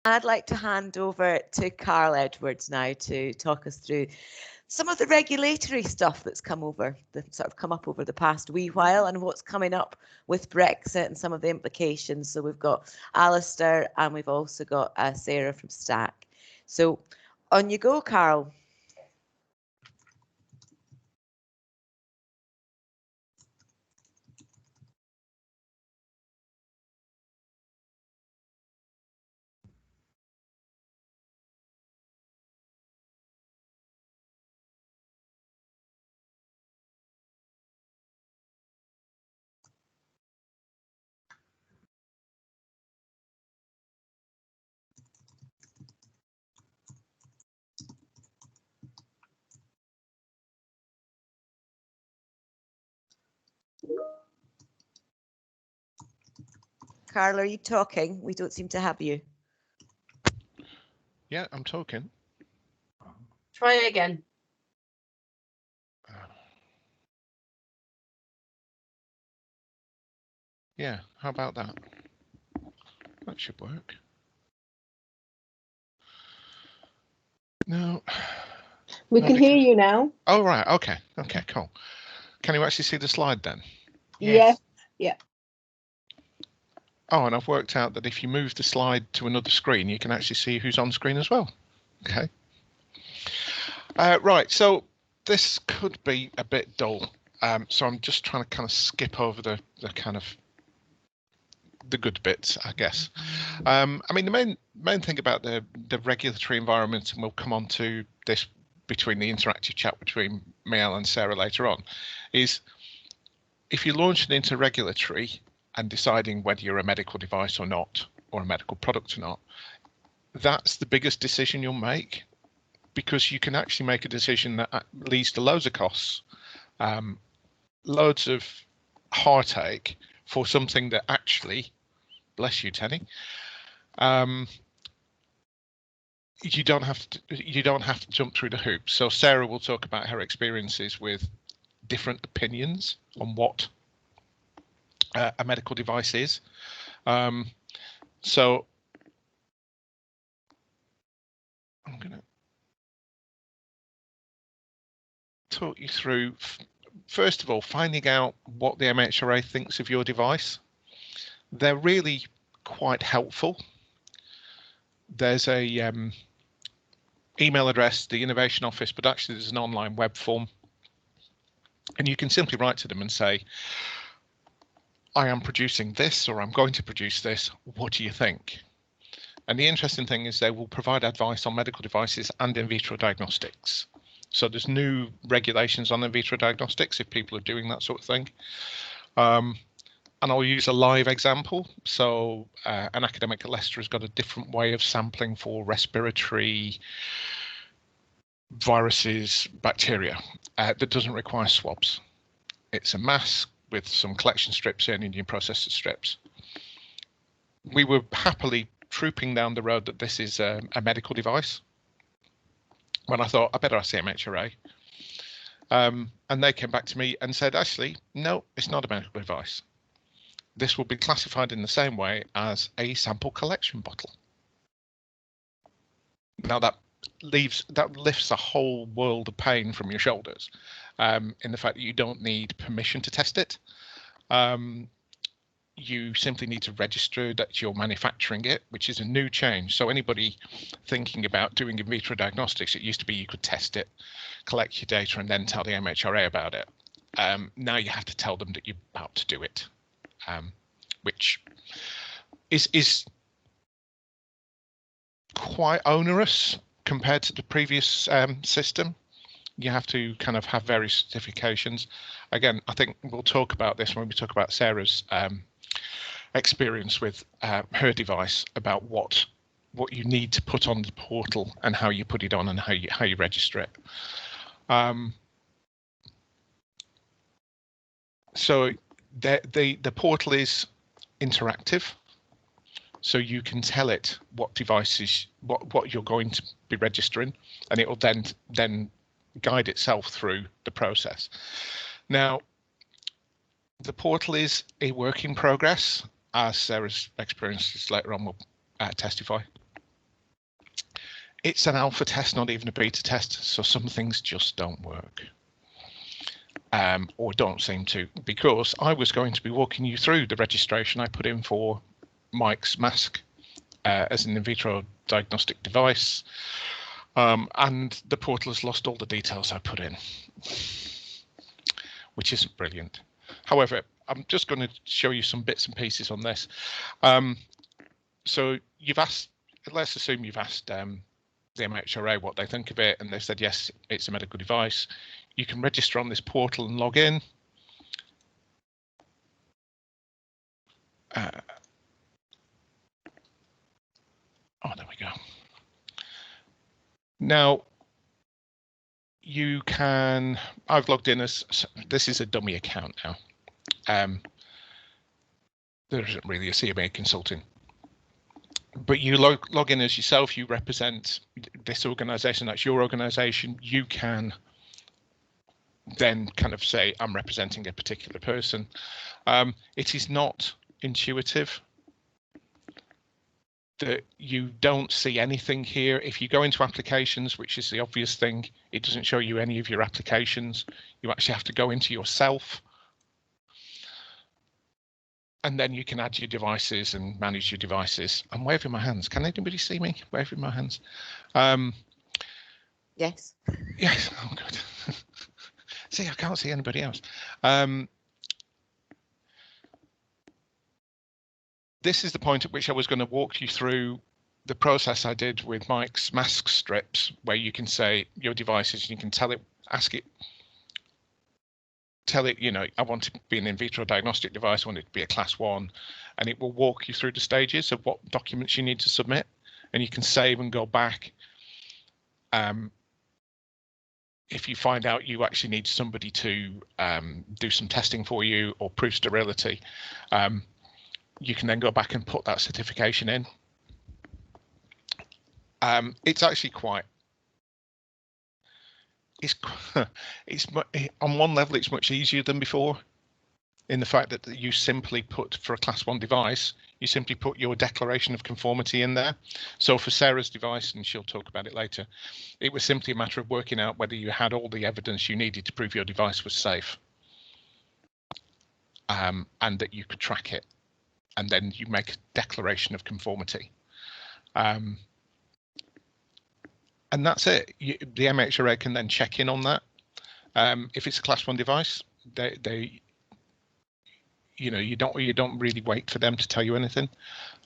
I'd like to hand over to Carl Edwards now to talk us through some of the regulatory stuff that's come up over the past wee while, and what's coming up with Brexit and some of the implications. So we've got Alasdair and we've also got Sara from STAK. So on you go, Carl. Carl, are you talking? We don't seem to have you. Yeah, I'm talking. Try again. Yeah, how about that? That should work. No. We can hear you now. Oh, right. Okay. Okay, cool. Can you actually see the slide then? Yes. Yeah. Oh, and I've worked out that if you move the slide to another screen, you can actually see who's on screen as well. Okay. Right, so this could be a bit dull. So I'm just trying to kind of skip over the kind of the good bits, I guess. I mean, the main thing about the regulatory environment, and we'll come on to this between the interactive chat between Miel and Sara later on, is if you launch an interregulatory and deciding whether you're a medical device or not, or a medical product or not, that's the biggest decision you'll make, because you can actually make a decision that leads to loads of costs, loads of heartache for something that actually, bless you, Tenny, you don't have to jump through the hoops. So Sara will talk about her experiences with different opinions on what a medical device is. So I'm going to talk you through, first of all, finding out what the MHRA thinks of your device. They're really quite helpful. There's a email address, the Innovation Office, but actually there's an online web form. And you can simply write to them and say, I am producing this, or I'm going to produce this. What do you think? And the interesting thing is they will provide advice on medical devices and in vitro diagnostics. So there's new regulations on in vitro diagnostics if people are doing that sort of thing. And I'll use a live example. So an academic at Leicester has got a different way of sampling for respiratory viruses, bacteria, that doesn't require swabs. It's a mask with some collection strips in and you process the strips. We were happily trooping down the road that this is a medical device when I thought I better ask the MHRA. And they came back to me and said, actually, no, it's not a medical device. This will be classified in the same way as a sample collection bottle. Now that lifts a whole world of pain from your shoulders, in the fact that you don't need permission to test it. You simply need to register that you're manufacturing it, which is a new change. So anybody thinking about doing in vitro diagnostics, it used to be you could test it, collect your data, and then tell the MHRA about it. Now you have to tell them that you're about to do it, which is quite onerous compared to the previous system. You have to kind of have various certifications. Again, I think we'll talk about this when we talk about Sara's experience with her device, about what you need to put on the portal and how you put it on and how you register it. So the portal is interactive, so you can tell it what devices, what you're going to be registering, and it will then guide itself through the process. Now, the portal is a work in progress, as Sara's experiences later on will testify. It's an alpha test, not even a beta test, so some things just don't work. Or don't seem to, because I was going to be walking you through the registration I put in for Mike's mask as an in vitro diagnostic device, and the portal has lost all the details I put in, which isn't brilliant. However, I'm just going to show you some bits and pieces on this. So you've asked, let's assume you've asked the MHRA what they think of it, and they said yes, it's a medical device. You can register on this portal and log in. Oh, there we go. Now, you can, I've logged in as, this is a dummy account now. There isn't really a CMA consulting. But you log in as yourself, you represent this organisation, that's your organisation. You can then kind of say, I'm representing a particular person. It is not intuitive. That you don't see anything here. If you go into applications, which is the obvious thing, it doesn't show you any of your applications. You actually have to go into yourself. And then you can add your devices and manage your devices. I'm waving my hands. Can anybody see me waving my hands? Yes. Yes. Oh, good. See, I can't see anybody else. This is the point at which I was going to walk you through the process I did with Mike's mask strips, where you can say your devices, you can tell it, ask it, tell it, you know, I want it to be an in vitro diagnostic device, I want it to be a class 1, and it will walk you through the stages of what documents you need to submit, and you can save and go back. If you find out you actually need somebody to do some testing for you or prove sterility, you can then go back and put that certification in. It's actually quite, it's on one level it's much easier than before, in the fact that you simply put, for a class 1 device, you simply put your declaration of conformity in there. So for Sarah's device, and she'll talk about it later, it was simply a matter of working out whether you had all the evidence you needed to prove your device was safe, and that you could track it. And then you make a declaration of conformity. And that's it. The MHRA can then check in on that. If it's a class 1 device, they you know, you don't really wait for them to tell you anything.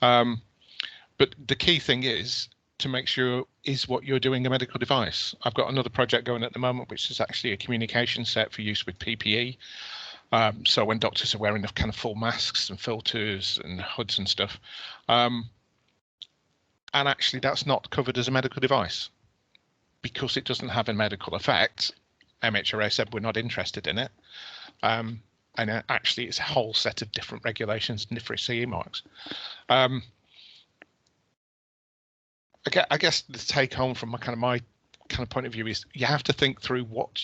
But the key thing is to make sure is what you're doing a medical device. I've got another project going at the moment, which is actually a communication set for use with PPE. So when doctors are wearing the kind of full masks and filters and hoods and stuff, and actually that's not covered as a medical device because it doesn't have a medical effect. MHRA said we're not interested in it, and actually it's a whole set of different regulations and different CE marks. I guess the take home from my kind of point of view is you have to think through what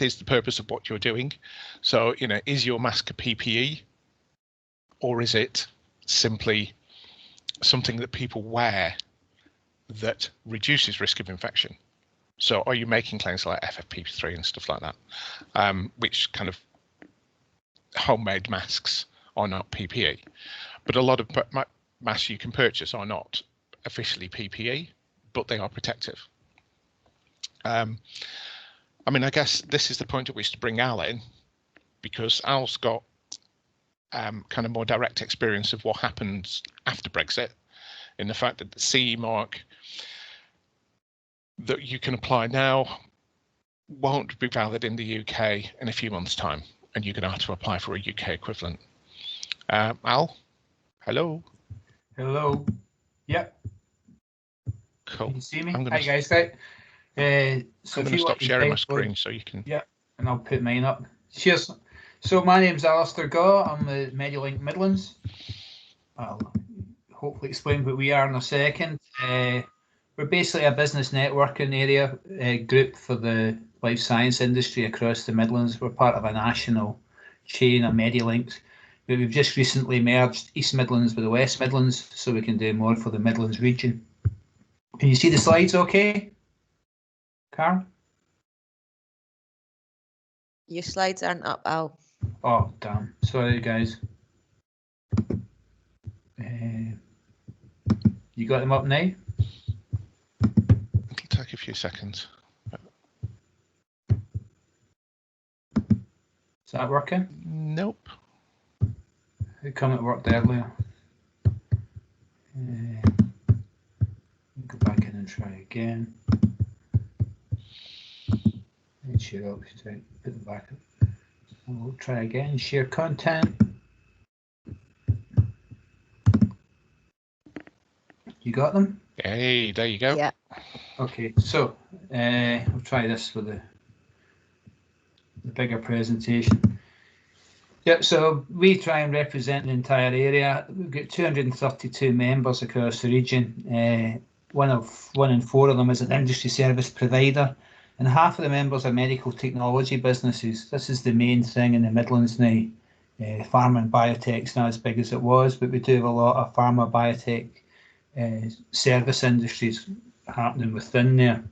is the purpose of what you're doing. So, you know, is your mask a PPE, or is it simply something that people wear that reduces risk of infection? So are you making claims like FFP3 and stuff like that, which kind of homemade masks are not PPE, but a lot of masks you can purchase are not officially PPE, but they are protective. I mean, I guess this is the point at which to bring Al in, because Al's got kind of more direct experience of what happens after Brexit, in the fact that the CE mark that you can apply now won't be valid in the UK in a few months' time, and you're going to have to apply for a UK equivalent. Al, hello. Hello. Yep. Cool. Can you see me? Hi guys. Right. So I'm going to stop sharing my screen so you can. Yeah, and I'll put mine up. Cheers. So my name's Alasdair Gow. I'm the MediLink Midlands. I'll hopefully explain what we are in a second. We're basically a business networking area group for the life science industry across the Midlands. We're part of a national chain of MediLinks, but we've just recently merged East Midlands with the West Midlands so we can do more for the Midlands region. Can you see the slides okay, Carl? Your slides aren't up, Al. Oh, damn. Sorry, guys. You got them up now? It'll take a few seconds. Is that working? Nope. How come it worked earlier? Go back in and try again. And share up, put it back up. We'll try again. Share content. You got them? Hey, there you go. Yeah. Okay, so I'll try this with the bigger presentation. Yep, so we try and represent the entire area. We've got 232 members across the region. One in four of them is an industry service provider, and half of the members are medical technology businesses. This is the main thing in the Midlands now. Pharma and biotech's not as big as it was, but we do have a lot of pharma, biotech, service industries happening within there.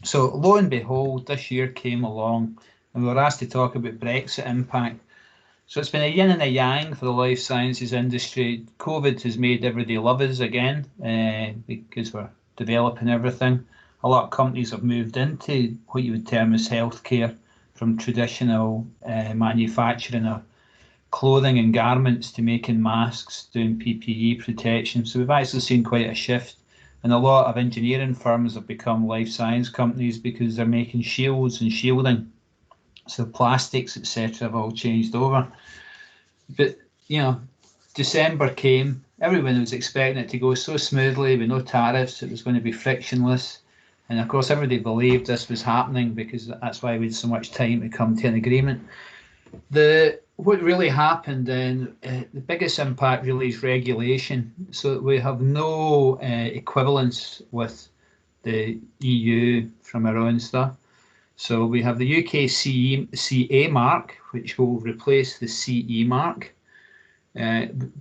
So lo and behold, this year came along and we were asked to talk about Brexit impact. So it's been a yin and a yang for the life sciences industry. COVID has made everybody love us again because we're developing everything. A lot of companies have moved into what you would term as healthcare, from traditional manufacturing of clothing and garments to making masks, doing PPE protection. So we've actually seen quite a shift. And a lot of engineering firms have become life science companies because they're making shields and shielding. So plastics, etc., have all changed over. But, you know, December came. Everyone was expecting it to go so smoothly with no tariffs. It was going to be frictionless. And, of course, everybody believed this was happening because that's why we had so much time to come to an agreement. What really happened then, the biggest impact really is regulation. So we have no equivalence with the EU from our own stuff. So we have the UK CA mark, which will replace the CE mark.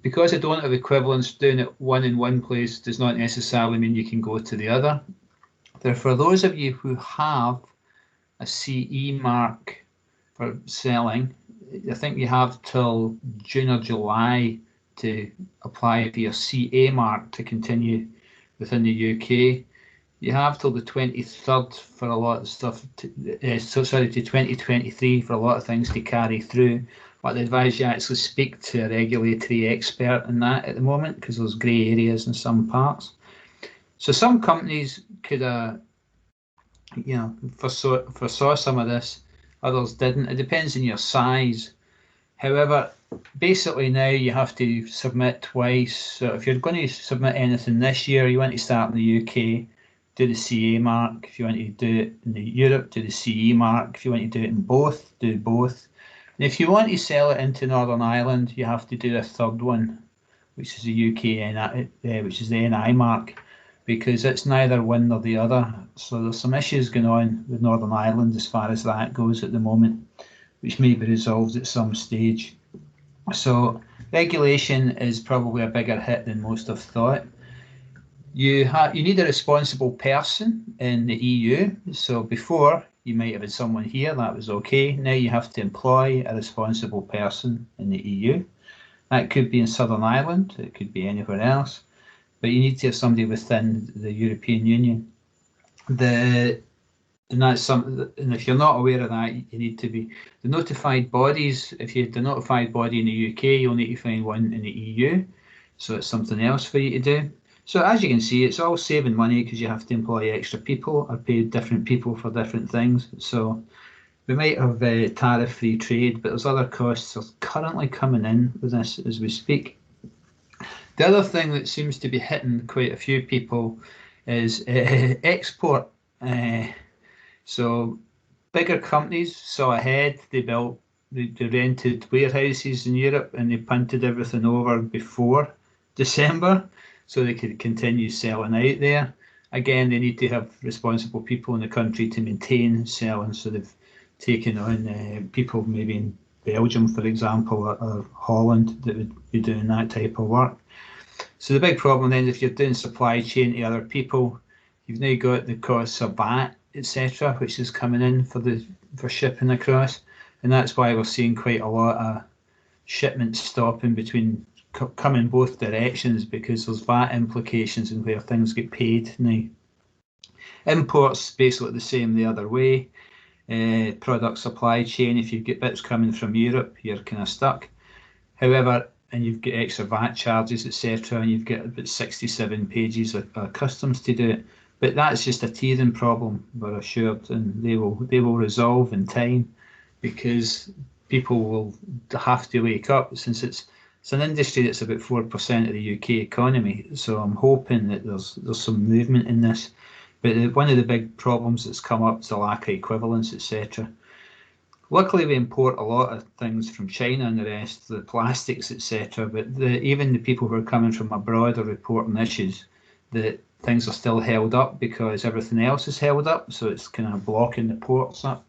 Because I don't have equivalence, doing it in one place does not necessarily mean you can go to the other. For those of you who have a CE mark for selling, I think you have till June or July to apply for your CA mark to continue within the UK. You have till the 23rd for a lot of stuff, to 2023 for a lot of things to carry through. But I advise you actually speak to a regulatory expert in that at the moment because there's grey areas in some parts. So some companies could, foresaw some of this, others didn't. It depends on your size. However, basically now you have to submit twice. So if you're going to submit anything this year, you want to start in the UK, do the CA mark. If you want to do it in Europe, do the CE mark. If you want to do it in both, do both. And if you want to sell it into Northern Ireland, you have to do a third one, which is the UK, which is the NI mark, because it's neither one nor the other. So there's some issues going on with Northern Ireland as far as that goes at the moment, which may be resolved at some stage. So regulation is probably a bigger hit than most have thought. You need a responsible person in the EU. So before, you might have had someone here, that was okay. Now you have to employ a responsible person in the EU. That could be in Southern Ireland, it could be anywhere else, but you need to have somebody within the European Union. And if you're not aware of that, you need to be the notified bodies. If you're the notified body in the UK, you'll need to find one in the EU. So it's something else for you to do. So as you can see, it's all saving money because you have to employ extra people or pay different people for different things. So we might have tariff-free trade, but there's other costs that are currently coming in with this as we speak. The other thing that seems to be hitting quite a few people is export. So bigger companies saw ahead, they rented warehouses in Europe and they punted everything over before December so they could continue selling out there. Again, they need to have responsible people in the country to maintain selling, so they've taken on people maybe in Belgium, for example, or Holland that would be doing that type of work. So the big problem then is if you're doing supply chain to other people, You've now got the costs of VAT, etc., which is coming in for shipping across, and that's why we're seeing quite a lot of shipments stopping between coming both directions, because there's VAT implications in where things get paid now. Imports basically the same the other way. Product supply chain, if you've got bits coming from Europe, you're kind of stuck. However, and you've got extra VAT charges, etc., and you've got about 67 pages of customs to do it. But that's just a teething problem, we're assured, and they will resolve in time, because people will have to wake up, since it's an industry that's about 4% of the UK economy. So I'm hoping that there's some movement in this. But one of the big problems that's come up is the lack of equivalence, etc. Luckily, we import a lot of things from China and the rest, the plastics, etc. But even the people who are coming from abroad are reporting issues that things are still held up because everything else is held up. So it's kind of blocking the ports up.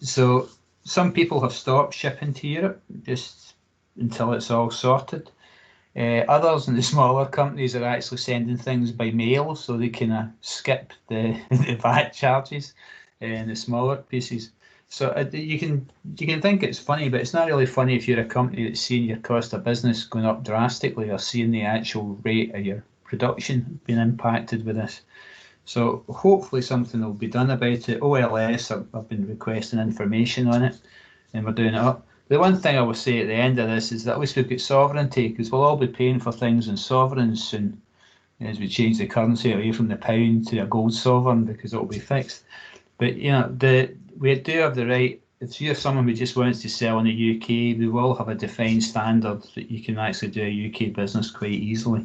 So some people have stopped shipping to Europe just until it's all sorted. Others in the smaller companies are actually sending things by mail, so they can skip the VAT charges in the smaller pieces. So you can think it's funny, but it's not really funny if you're a company that's seeing your cost of business going up drastically, or seeing the actual rate of your production being impacted with this. So hopefully something will be done about it. OLS have been requesting information on it, and we're doing it up. The one thing I will say at the end of this is that at least we've got sovereignty, because we'll all be paying for things in sovereigns soon, as we change the currency away from the pound to a gold sovereign, because it'll be fixed. But we do have the right. If you're someone who just wants to sell in the UK, we will have a defined standard that you can actually do a UK business quite easily.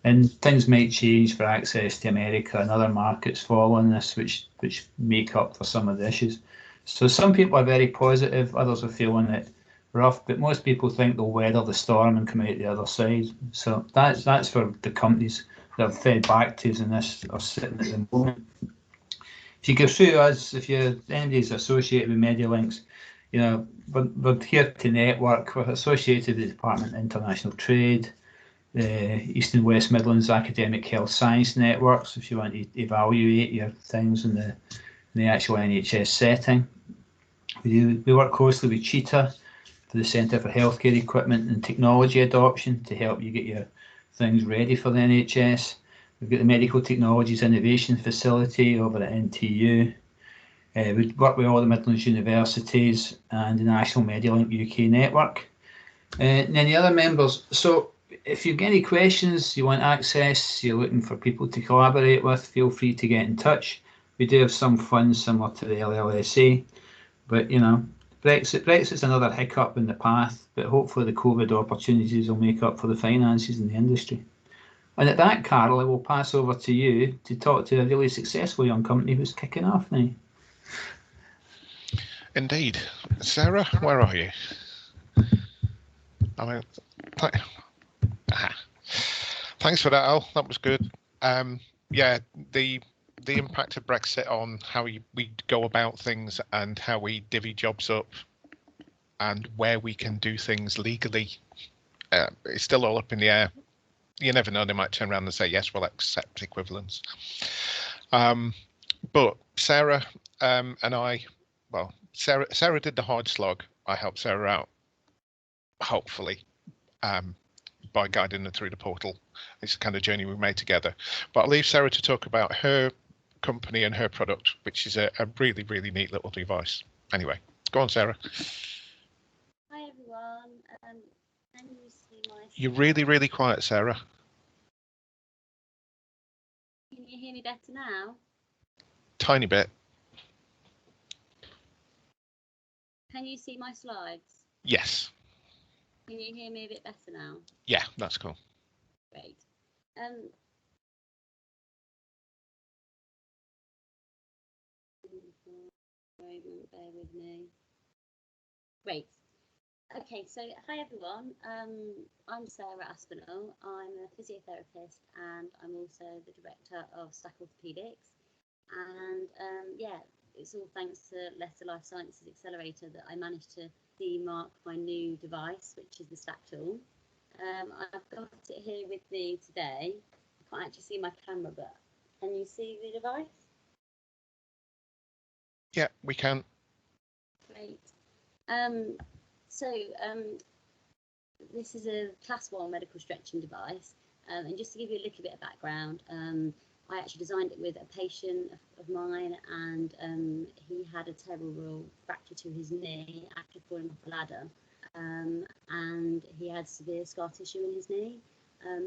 And things might change for access to America and other markets following this, which make up for some of the issues. So some people are very positive, others are feeling it rough, but most people think they'll weather the storm and come out the other side. So that's for the companies that have fed back to us in this are sitting at the moment. If you go through us, if anybody's associated with MediLinks, we're here to network. We're associated with the Department of International Trade, the East and West Midlands Academic Health Science Networks, if you want to evaluate your things in the actual NHS setting. We work closely with CHEETA for the Centre for Healthcare Equipment and Technology Adoption to help you get your things ready for the NHS. We've got the Medical Technologies Innovation Facility over at NTU. We work with all the Midlands universities and the National MediLink UK network. And then the other members. So if you've got any questions, you want access, you're looking for people to collaborate with, feel free to get in touch. We do have some funds similar to the LLSA, but Brexit's another hiccup in the path, but hopefully the COVID opportunities will make up for the finances in the industry. And at that, Carol, I will pass over to you to talk to a really successful young company who's kicking off now. Indeed. Sarah, where are you? Thanks for that, Al. That was good. Yeah, the impact of Brexit on how we go about things and how we divvy jobs up and where we can do things legally, it's still all up in the air. You never know, they might turn around and say, yes, we'll accept equivalence. But Sarah and I, well, Sarah did the hard slog. I helped Sarah out, hopefully, by guiding her through the portal. It's the kind of journey we made together. But I'll leave Sarah to talk about her company and her product, which is a really, really neat little device. Anyway, go on, Sarah. Hi, everyone. Can you see my... You're really, really quiet, Sarah. Can you hear me better now? Tiny bit. Can you see my slides? Yes. Can you hear me a bit better now? Yeah, that's cool. Great. Bear with me. Great. Okay, so hi everyone. I'm Sara Aspinall. I'm a physiotherapist and I'm also the director of STAK Orthopaedics. And yeah, it's all thanks to Leicester Life Sciences Accelerator that I managed to mark my new device, which is the STAK tool. I've got it here with me today. I can't actually see my camera, but Can you see the device? Yeah, we can. Great. This is a class 1 medical stretching device, and just to give you a little bit of background, I actually designed it with a patient of mine, and he had a terrible fracture to his knee after falling off a ladder, and he had severe scar tissue in his knee.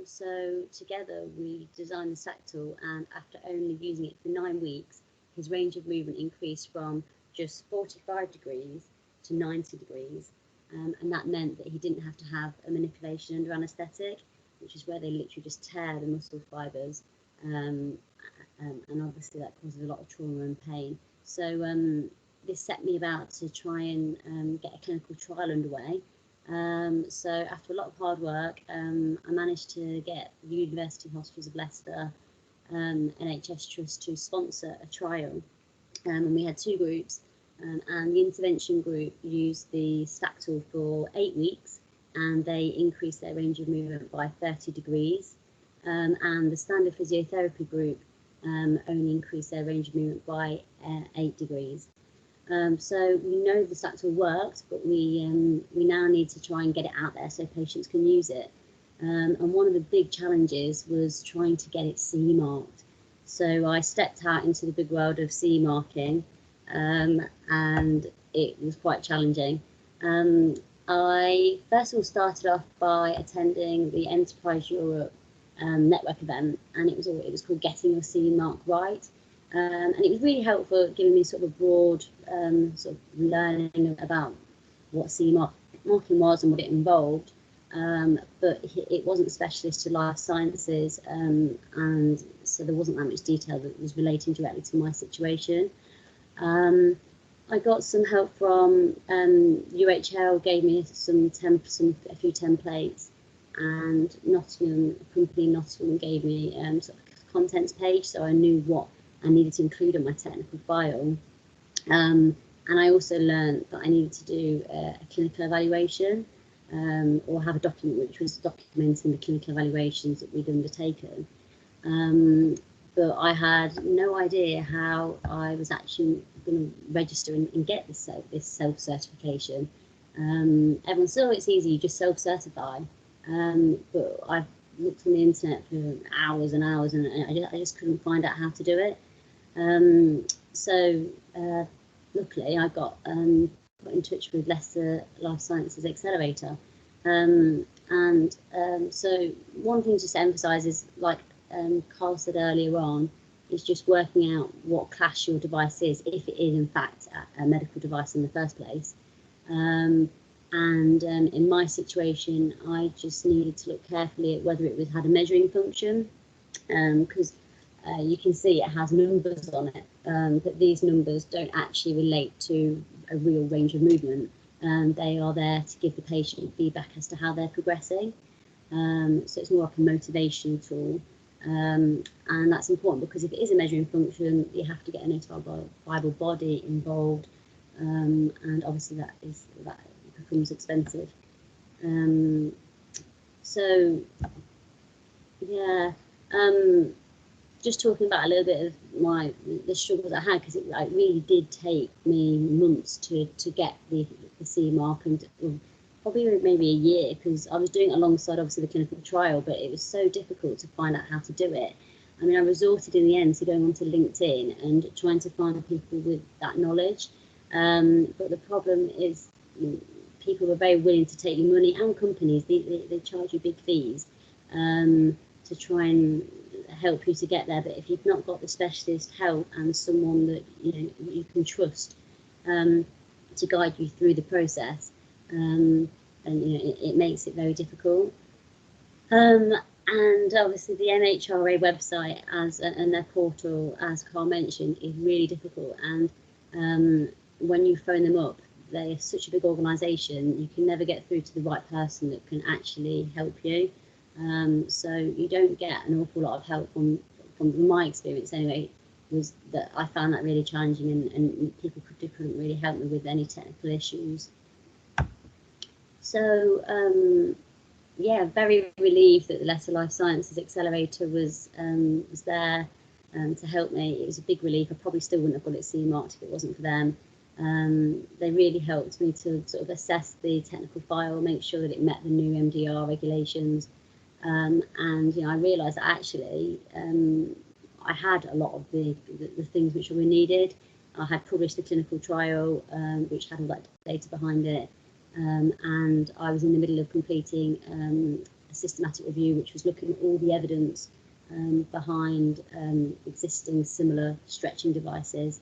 So together we designed the STAK tool, and after only using it for 9 weeks, his range of movement increased from just 45 degrees to 90 degrees. And that meant that he didn't have to have a manipulation under anaesthetic, which is where they literally just tear the muscle fibres, and obviously that causes a lot of trauma and pain. So this set me about to try and get a clinical trial underway. So after a lot of hard work, I managed to get the University Hospitals of Leicester NHS Trust to sponsor a trial, and we had 2 groups. And the intervention group used the STAK tool for 8 weeks, and they increased their range of movement by 30 degrees. And the standard physiotherapy group only increased their range of movement by 8 degrees. So we know the STAK tool works, but we now need to try and get it out there so patients can use it. And one of the big challenges was trying to get it CE marked. So I stepped out into the big world of CE marking. And it was quite challenging. I first of all started off by attending the Enterprise Europe network event, and it was called Getting Your CE Mark Right, and it was really helpful, giving me sort of a broad sort of learning about what CE marking was and what it involved. But it wasn't specialist to life sciences, and so there wasn't that much detail that was relating directly to my situation. I got some help from UHL, gave me a few templates, and Nottingham, a company in Nottingham, gave me sort of a contents page, so I knew what I needed to include on my technical file. And I also learned that I needed to do a clinical evaluation, or have a document which was documenting the clinical evaluations that we'd undertaken. But I had no idea how I was actually going to register and get this self-certification. Everyone said, oh, it's easy, you just self-certify. But I've looked on the internet for hours and hours, and I just couldn't find out how to do it. So luckily I got put in touch with Leicester Life Sciences Accelerator. So one thing just to emphasise is, like Carl said earlier on, is just working out what class your device is, if it is in fact a medical device in the first place. In my situation, I just needed to look carefully at whether it had a measuring function, because you can see it has numbers on it, but these numbers don't actually relate to a real range of movement. They are there to give the patient feedback as to how they're progressing. So it's more like a motivation tool. And that's important because if it is a measuring function, you have to get a notifiable body involved, and obviously that becomes expensive. So yeah, just talking about a little bit of the struggles I had, because it really did take me months to get the CE mark, and probably maybe a year, because I was doing it alongside obviously the clinical trial, but it was so difficult to find out how to do it. I mean, I resorted in the end to going onto LinkedIn and trying to find people with that knowledge. But the problem is, people were very willing to take your money, and companies, they charge you big fees to try and help you to get there. But if you've not got the specialist help and someone that you can trust to guide you through the process, and it makes it very difficult. And obviously the MHRA website and their portal, as Carl mentioned, is really difficult. And when you phone them up, they're such a big organisation, you can never get through to the right person that can actually help you. So you don't get an awful lot of help from my experience anyway, was that I found that really challenging, and people couldn't really help me with any technical issues. So yeah, very relieved that the Leicester Life Sciences Accelerator was there. to help me. It was a big relief. I probably still wouldn't have got it CE marked if it wasn't for them. They really helped me to sort of assess the technical file, make sure that it met the new MDR regulations. And I realised that actually I had a lot of the things which were needed. I had published the clinical trial, which had all that data behind it, and I was in the middle of completing a systematic review, which was looking at all the evidence behind existing similar stretching devices.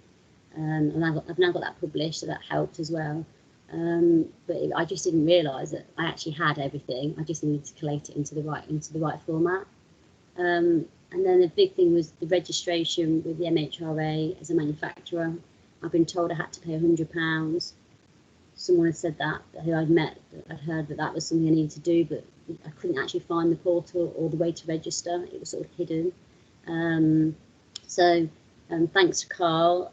And I've now got that published, so that helped as well. I just didn't realise that I actually had everything. I just needed to collate it into the right format. And then the big thing was the registration with the MHRA as a manufacturer. I've been told I had to pay £100. Someone had said that, who I'd met, I'd heard that was something I needed to do, but I couldn't actually find the portal or the way to register. It was sort of hidden. Thanks to Carl,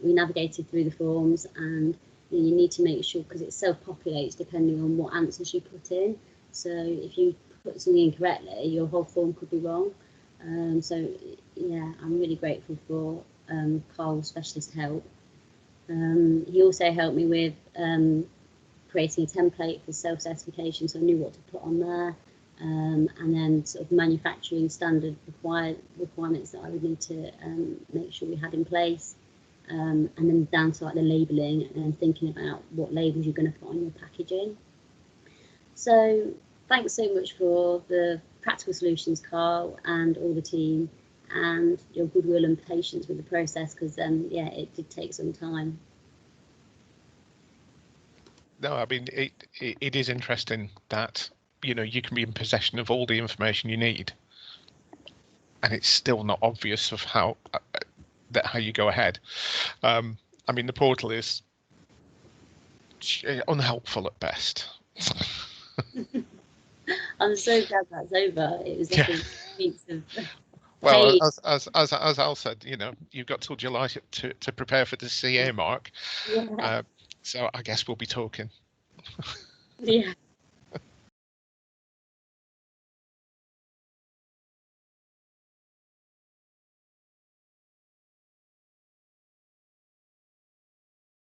we navigated through the forms, and you need to make sure, because it self-populates depending on what answers you put in. So if you put something incorrectly, your whole form could be wrong. I'm really grateful for Carl's specialist help. He also helped me with creating a template for self-certification, so I knew what to put on there, and then sort of manufacturing standard requirements that I would need to make sure we had in place, and then down to like the labelling and then thinking about what labels you're going to put on your packaging. So thanks so much for the practical solutions, Carl, and all the team, and your goodwill and patience with the process, because it did take some time. No, I mean, it is interesting that, you can be in possession of all the information you need, and it's still not obvious of how you go ahead. I mean, the portal is unhelpful at best. I'm so glad that's over. It was like weeks of well, as Al said, you've got till July to prepare for the CA mark. Yeah. So I guess we'll be talking. Yeah.